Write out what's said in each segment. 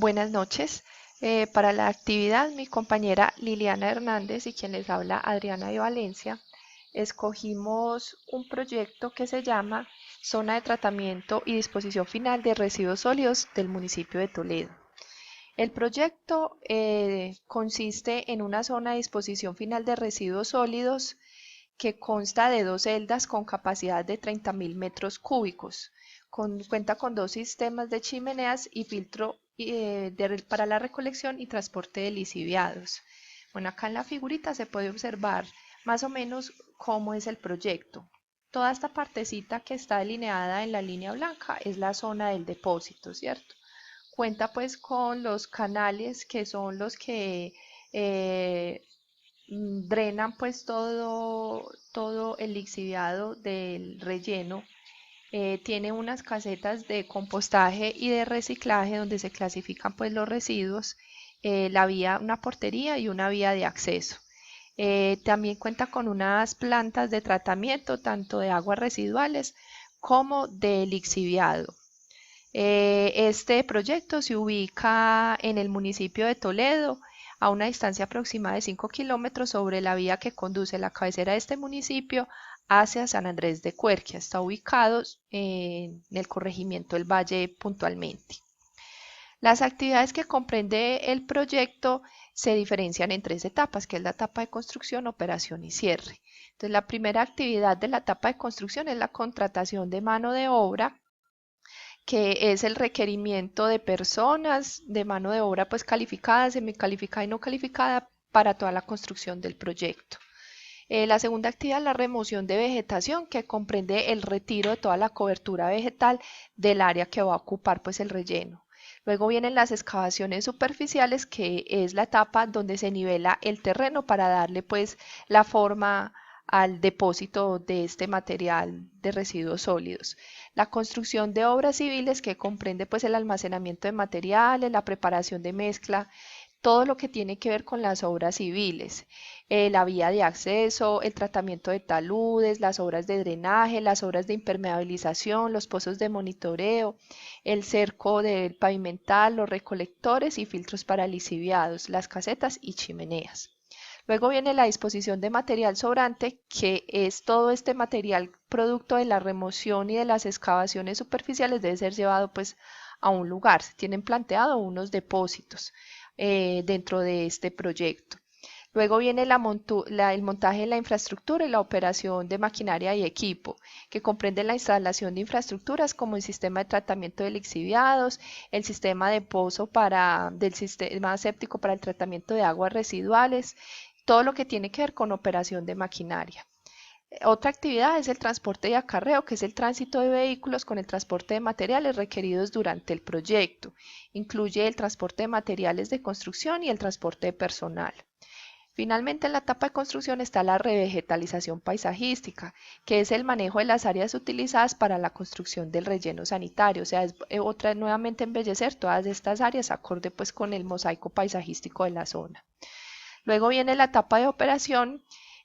Buenas noches. Para la actividad, mi compañera Liliana Hernández y quien les habla Adriana de Valencia, escogimos un proyecto que se llama Zona de Tratamiento y Disposición Final de Residuos Sólidos del municipio de Toledo. El proyecto consiste en una zona de disposición final de residuos sólidos que consta de dos celdas con capacidad de 30.000 metros cúbicos. Cuenta con dos sistemas de chimeneas y filtro para la recolección y transporte de lixiviados. Bueno, acá en la figurita se puede observar más o menos cómo es el proyecto. Toda esta partecita que está delineada en la línea blanca es la zona del depósito, ¿cierto? Cuenta pues con los canales que son los que eh, drenan pues todo el lixiviado del relleno. Tiene unas casetas de compostaje y de reciclaje donde se clasifican pues los residuos, la vía, una portería y una vía de acceso. También cuenta con unas plantas de tratamiento tanto de aguas residuales como de lixiviado. Este proyecto se ubica en el municipio de Toledo, a una distancia aproximada de 5 kilómetros sobre la vía que conduce la cabecera de este municipio hacia San Andrés de Cuerquia. Está ubicado en el corregimiento del Valle puntualmente. Las actividades que comprende el proyecto se diferencian en tres etapas, que es la etapa de construcción, operación y cierre. Entonces, la primera actividad de la etapa de construcción es la contratación de mano de obra, que es el requerimiento de personas, de mano de obra pues calificada, semicalificada y no calificada para toda la construcción del proyecto. La segunda actividad es la remoción de vegetación, que comprende el retiro de toda la cobertura vegetal del área que va a ocupar pues el relleno. Luego vienen las excavaciones superficiales, que es la etapa donde se nivela el terreno para darle pues la forma al depósito de este material de residuos sólidos. La construcción de obras civiles, que comprende pues el almacenamiento de materiales, la preparación de mezcla, todo lo que tiene que ver con las obras civiles, la vía de acceso, el tratamiento de taludes, las obras de drenaje, las obras de impermeabilización, los pozos de monitoreo, el cerco del pavimental, los recolectores y filtros para lixiviados, las casetas y chimeneas. Luego viene la disposición de material sobrante, que es todo este material producto de la remoción y de las excavaciones superficiales debe ser llevado pues a un lugar. Se tienen planteado unos depósitos dentro de este proyecto. Luego viene el montaje de la infraestructura y la operación de maquinaria y equipo, que comprende la instalación de infraestructuras como el sistema de tratamiento de lixiviados, el sistema de pozo del sistema séptico para el tratamiento de aguas residuales, todo lo que tiene que ver con operación de maquinaria. Otra actividad es el transporte y acarreo, que es el tránsito de vehículos con el transporte de materiales requeridos durante el proyecto. Incluye el transporte de materiales de construcción y el transporte de personal. Finalmente, en la etapa de construcción está la revegetalización paisajística, que es el manejo de las áreas utilizadas para la construcción del relleno sanitario, o sea, es otra nuevamente embellecer todas estas áreas acorde pues con el mosaico paisajístico de la zona. Luego viene la etapa de operación,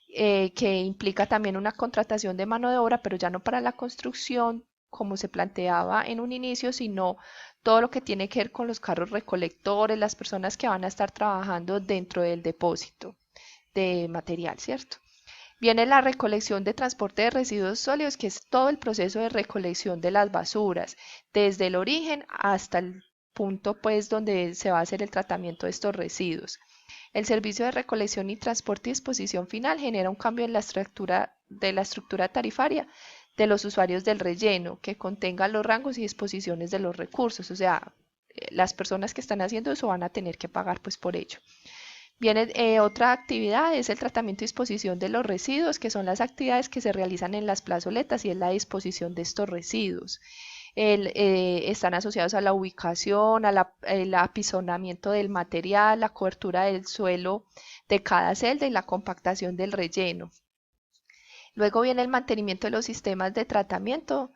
que implica también una contratación de mano de obra, pero ya no para la construcción como se planteaba en un inicio, sino todo lo que tiene que ver con los carros recolectores, las personas que van a estar trabajando dentro del depósito de material, ¿cierto? Viene la recolección de transporte de residuos sólidos, que es todo el proceso de recolección de las basuras, desde el origen hasta el punto pues donde se va a hacer el tratamiento de estos residuos. El servicio de recolección y transporte y disposición final genera un cambio en la estructura tarifaria de los usuarios del relleno, que contenga los rangos y disposiciones de los recursos, o sea, las personas que están haciendo eso van a tener que pagar pues por ello. Viene otra actividad, es el tratamiento y disposición de los residuos, que son las actividades que se realizan en las plazoletas y es la disposición de estos residuos. Están asociados a la ubicación, el apisonamiento del material, la cobertura del suelo de cada celda y la compactación del relleno. Luego viene el mantenimiento de los sistemas de tratamiento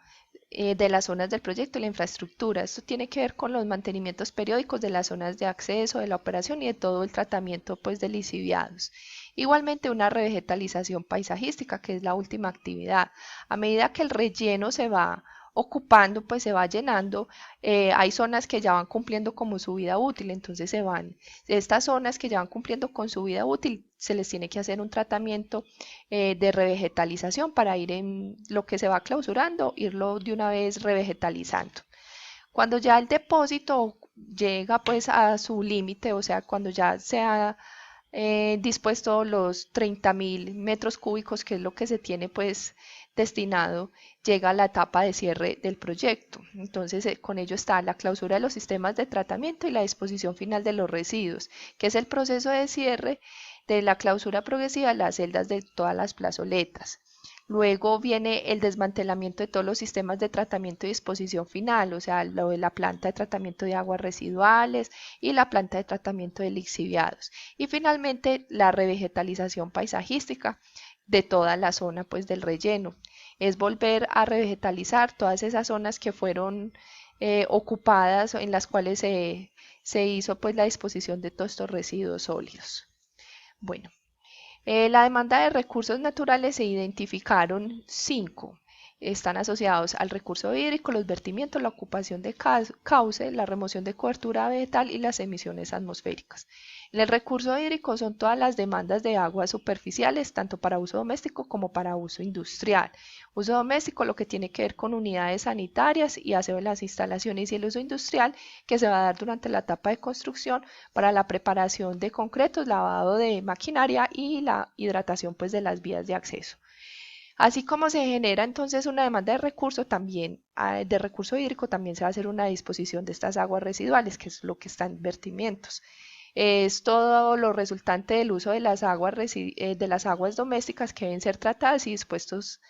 de las zonas del proyecto y la infraestructura. Esto tiene que ver con los mantenimientos periódicos de las zonas de acceso, de la operación y de todo el tratamiento pues, de lixiviados. Igualmente una revegetalización paisajística, que es la última actividad. A medida que el relleno se va ocupando, pues se va llenando. Hay zonas que ya van cumpliendo como su vida útil, entonces estas zonas que ya van cumpliendo con su vida útil, se les tiene que hacer un tratamiento de revegetalización para ir en lo que se va clausurando, irlo de una vez revegetalizando. Cuando ya el depósito llega pues a su límite, o sea, cuando ya se ha dispuesto los 30.000 metros cúbicos, que es lo que se tiene pues destinado, llega a la etapa de cierre del proyecto. Entonces, con ello está la clausura de los sistemas de tratamiento y la disposición final de los residuos, que es el proceso de cierre de la clausura progresiva de las celdas de todas las plazoletas. Luego viene el desmantelamiento de todos los sistemas de tratamiento y disposición final, o sea, lo de la planta de tratamiento de aguas residuales y la planta de tratamiento de lixiviados. Y finalmente la revegetalización paisajística de toda la zona pues del relleno. Es volver a revegetalizar todas esas zonas que fueron ocupadas, en las cuales se hizo pues la disposición de todos estos residuos sólidos. Bueno, la demanda de recursos naturales se identificaron 5. Están asociados al recurso hídrico, los vertimientos, la ocupación de cauce, la remoción de cobertura vegetal y las emisiones atmosféricas. En el recurso hídrico son todas las demandas de aguas superficiales, tanto para uso doméstico como para uso industrial. Uso doméstico, lo que tiene que ver con unidades sanitarias y aseo de las instalaciones, y el uso industrial, que se va a dar durante la etapa de construcción para la preparación de concretos, lavado de maquinaria y la hidratación pues de las vías de acceso. Así como se genera entonces una demanda de recurso, también de recurso hídrico, también se va a hacer una disposición de estas aguas residuales, que es lo que está en vertimientos. Es todo lo resultante del uso de las aguas domésticas, que deben ser tratadas y dispuestos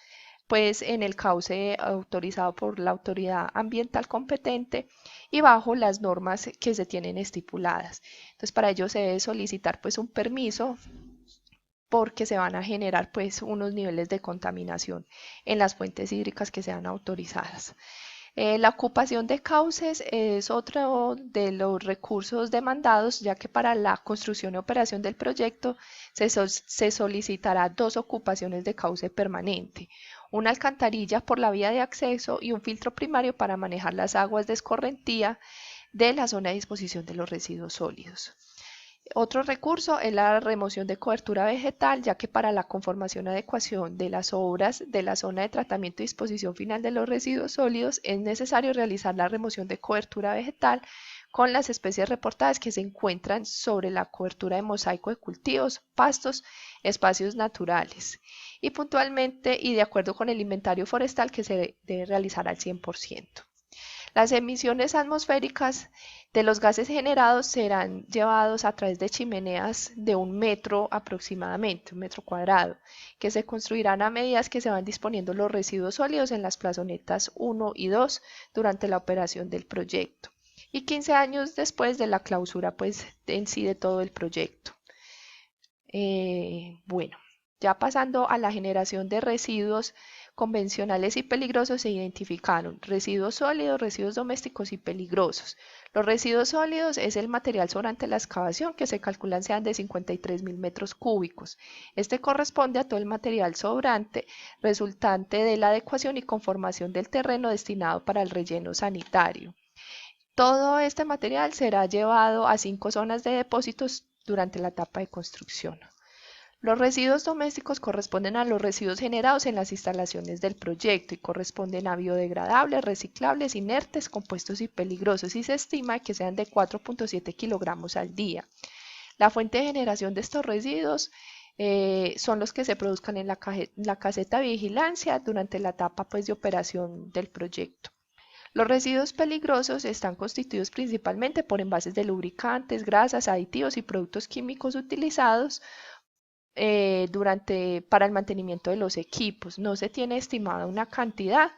pues en el cauce autorizado por la autoridad ambiental competente y bajo las normas que se tienen estipuladas. Entonces, para ello se debe solicitar pues un permiso, porque se van a generar pues unos niveles de contaminación en las fuentes hídricas que sean autorizadas. La ocupación de cauces es otro de los recursos demandados, ya que para la construcción y operación del proyecto se solicitará 2 ocupaciones de cauce permanente, una alcantarilla por la vía de acceso y un filtro primario para manejar las aguas de escorrentía de la zona de disposición de los residuos sólidos. Otro recurso es la remoción de cobertura vegetal, ya que para la conformación y adecuación de las obras de la zona de tratamiento y disposición final de los residuos sólidos es necesario realizar la remoción de cobertura vegetal con las especies reportadas que se encuentran sobre la cobertura de mosaico de cultivos, pastos, espacios naturales, y puntualmente y de acuerdo con el inventario forestal, que se debe realizar al 100%. Las emisiones atmosféricas de los gases generados serán llevados a través de chimeneas de 1 metro aproximadamente, 1 metro cuadrado, que se construirán a medida que se van disponiendo los residuos sólidos en las plazonetas 1 y 2 durante la operación del proyecto, y 15 años después de la clausura pues en sí de todo el proyecto. Bueno, ya pasando a la generación de residuos convencionales y peligrosos, se identificaron residuos sólidos, residuos domésticos y peligrosos. Los residuos sólidos es el material sobrante de la excavación, que se calculan sean de 53.000 metros cúbicos. Este corresponde a todo el material sobrante resultante de la adecuación y conformación del terreno destinado para el relleno sanitario. Todo este material será llevado a 5 zonas de depósitos durante la etapa de construcción. Los residuos domésticos corresponden a los residuos generados en las instalaciones del proyecto y corresponden a biodegradables, reciclables, inertes, compuestos y peligrosos, y se estima que sean de 4.7 kilogramos al día. La fuente de generación de estos residuos son los que se produzcan en la caseta de vigilancia durante la etapa pues, de operación del proyecto. Los residuos peligrosos están constituidos principalmente por envases de lubricantes, grasas, aditivos y productos químicos utilizados para el mantenimiento de los equipos. No se tiene estimada una cantidad,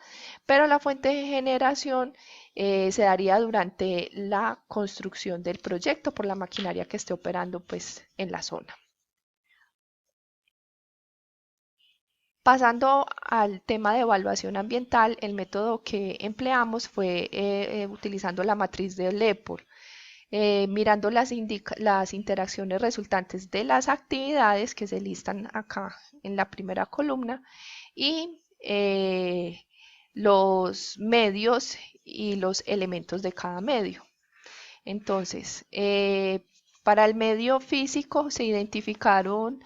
pero la fuente de generación se daría durante la construcción del proyecto por la maquinaria que esté operando pues, en la zona. Pasando al tema de evaluación ambiental, el método que empleamos fue utilizando la matriz de Lepore. Mirando las interacciones resultantes de las actividades que se listan acá en la primera columna y los medios y los elementos de cada medio. Entonces, para el medio físico se identificaron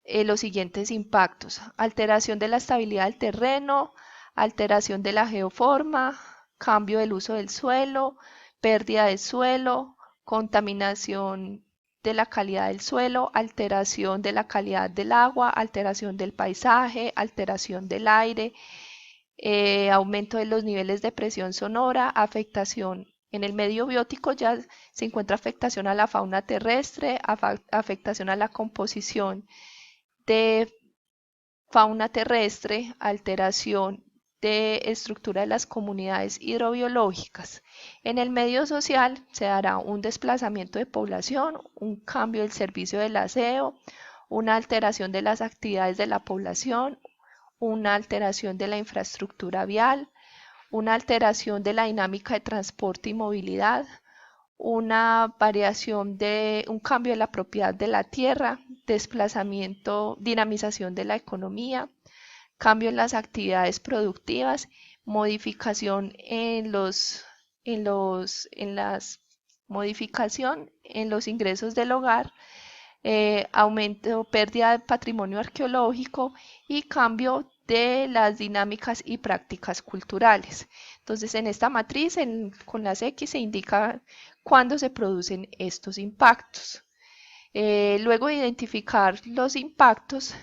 los siguientes impactos: alteración de la estabilidad del terreno, alteración de la geoforma, cambio del uso del suelo, pérdida de suelo, contaminación de la calidad del suelo, alteración de la calidad del agua, alteración del paisaje, alteración del aire, aumento de los niveles de presión sonora, afectación en el medio biótico. Ya se encuentra afectación a la fauna terrestre, afectación a la composición de fauna terrestre, alteración de estructura de las comunidades hidrobiológicas. En el medio social se dará un desplazamiento de población, un cambio del servicio del aseo, una alteración de las actividades de la población, una alteración de la infraestructura vial, una alteración de la dinámica de transporte y movilidad, una variación de un cambio de la propiedad de la tierra, desplazamiento, dinamización de la economía, cambio en las actividades productivas, modificación modificación en los ingresos del hogar, aumento, pérdida de patrimonio arqueológico y cambio de las dinámicas y prácticas culturales. Entonces, en esta matriz, con las X, se indica cuándo se producen estos impactos. Luego de identificar los impactos,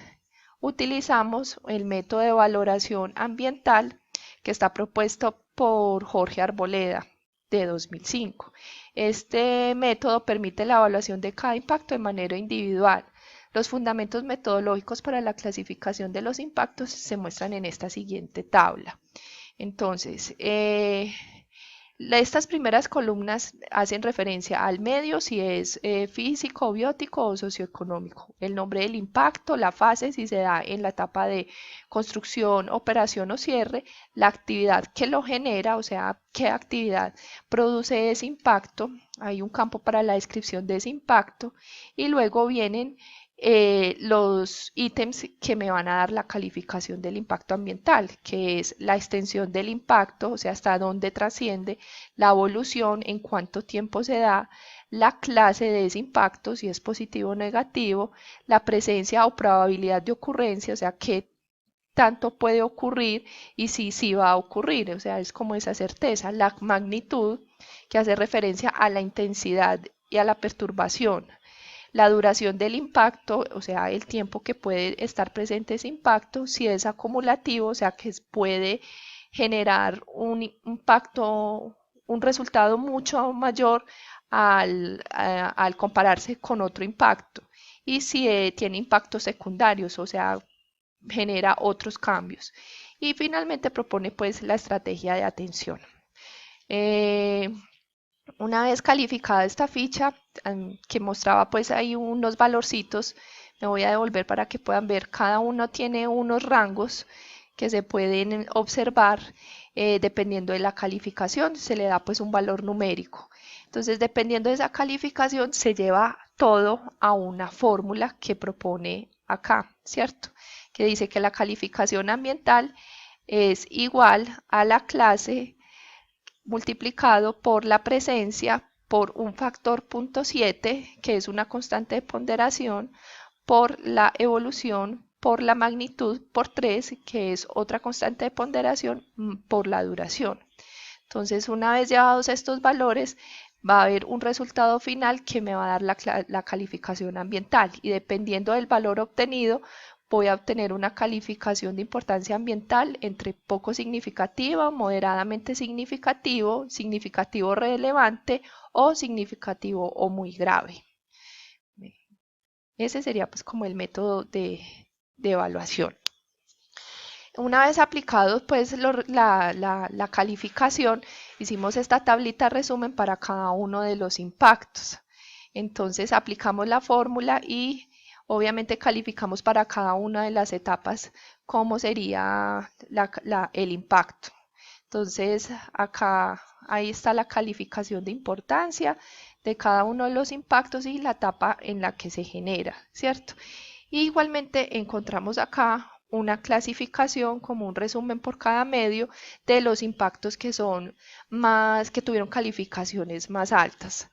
utilizamos el método de valoración ambiental que está propuesto por Jorge Arboleda de 2005. Este método permite la evaluación de cada impacto de manera individual. Los fundamentos metodológicos para la clasificación de los impactos se muestran en esta siguiente tabla. Entonces, estas primeras columnas hacen referencia al medio, si es físico, biótico o socioeconómico, el nombre del impacto, la fase, si se da en la etapa de construcción, operación o cierre, la actividad que lo genera, o sea, qué actividad produce ese impacto. Hay un campo para la descripción de ese impacto y luego vienen los ítems que me van a dar la calificación del impacto ambiental, que es la extensión del impacto, o sea, hasta dónde trasciende, la evolución, en cuánto tiempo se da, la clase de ese impacto, si es positivo o negativo, la presencia o probabilidad de ocurrencia, o sea, qué tanto puede ocurrir y si sí va a ocurrir, o sea, es como esa certeza, la magnitud, que hace referencia a la intensidad y a la perturbación, la duración del impacto, o sea, el tiempo que puede estar presente ese impacto, si es acumulativo, o sea, que puede generar un impacto, un resultado mucho mayor al compararse con otro impacto. Y si tiene impactos secundarios, o sea, genera otros cambios. Y finalmente propone pues la estrategia de atención. Una vez calificada esta ficha, que mostraba pues ahí unos valorcitos, me voy a devolver para que puedan ver, cada uno tiene unos rangos que se pueden observar dependiendo de la calificación, se le da pues un valor numérico. Entonces, dependiendo de esa calificación, se lleva todo a una fórmula que propone acá, ¿cierto? Que dice que la calificación ambiental es igual a la clase multiplicado por la presencia por un factor 0.7, que es una constante de ponderación, por la evolución, por la magnitud, por 3, que es otra constante de ponderación, por la duración. Entonces, una vez llevados estos valores, va a haber un resultado final que me va a dar la calificación ambiental, y dependiendo del valor obtenido, voy a obtener una calificación de importancia ambiental entre poco significativa, moderadamente significativo, significativo relevante o significativo o muy grave. Ese sería pues como el método de evaluación. Una vez aplicado pues la calificación, hicimos esta tablita resumen para cada uno de los impactos. Entonces aplicamos la fórmula y obviamente calificamos para cada una de las etapas cómo sería el impacto. Entonces acá ahí está la calificación de importancia de cada uno de los impactos y la etapa en la que se genera, ¿cierto? Y igualmente encontramos acá una clasificación como un resumen por cada medio de los impactos que son más, que tuvieron calificaciones más altas.